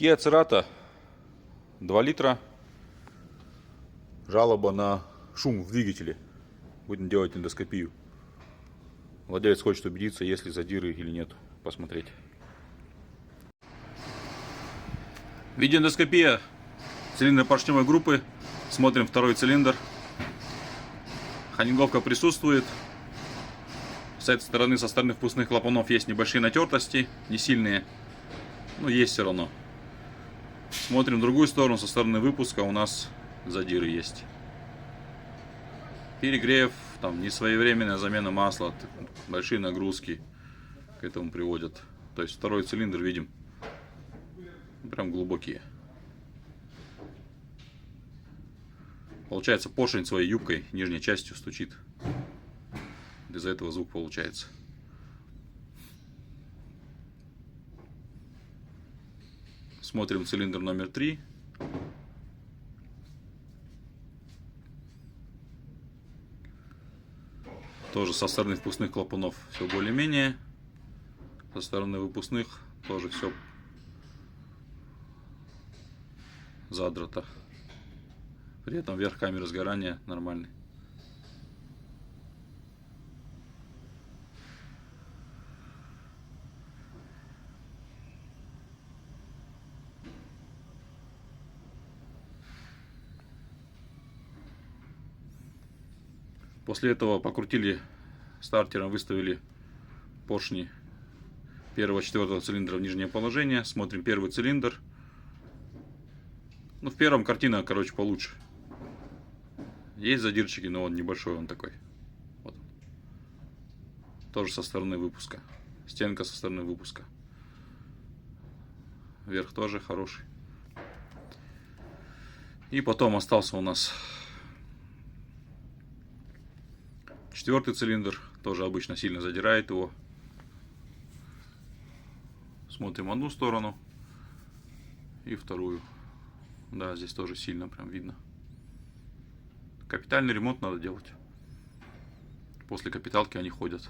Kia Cerato 2 литра. Жалоба на шум в двигателе. Будем делать эндоскопию. Владелец хочет убедиться, есть ли задиры или нет. Посмотреть. Видеоэндоскопия цилиндропоршневой группы. Смотрим второй цилиндр. Ханинговка присутствует. С этой стороны, со стороны впускных клапанов есть небольшие натертости, не сильные, но есть все равно. Смотрим в другую сторону, со стороны выпуска у нас задиры есть. Перегрев, там несвоевременная замена масла, большие нагрузки к этому приводят. То есть второй цилиндр видим, прям глубокие. Получается, поршень своей юбкой, нижней частью стучит. Из-за этого звук получается. Смотрим цилиндр номер 3. Тоже со стороны впускных клапанов все более-менее. Со стороны выпускных тоже все задрато. При этом верх камеры сгорания нормальный. После этого покрутили стартером, выставили поршни первого-четвертого цилиндра в нижнее положение. Смотрим первый цилиндр. Ну, в первом картина, короче, получше. Есть задирчики, но он небольшой, он такой. Вот. Тоже со стороны выпуска. Стенка со стороны выпуска. Верх тоже хороший. И потом остался у нас четвертый цилиндр. Тоже обычно сильно задирает его. Смотрим одну сторону и вторую. Да, здесь тоже сильно прям видно. Капитальный ремонт надо делать. После капиталки они ходят.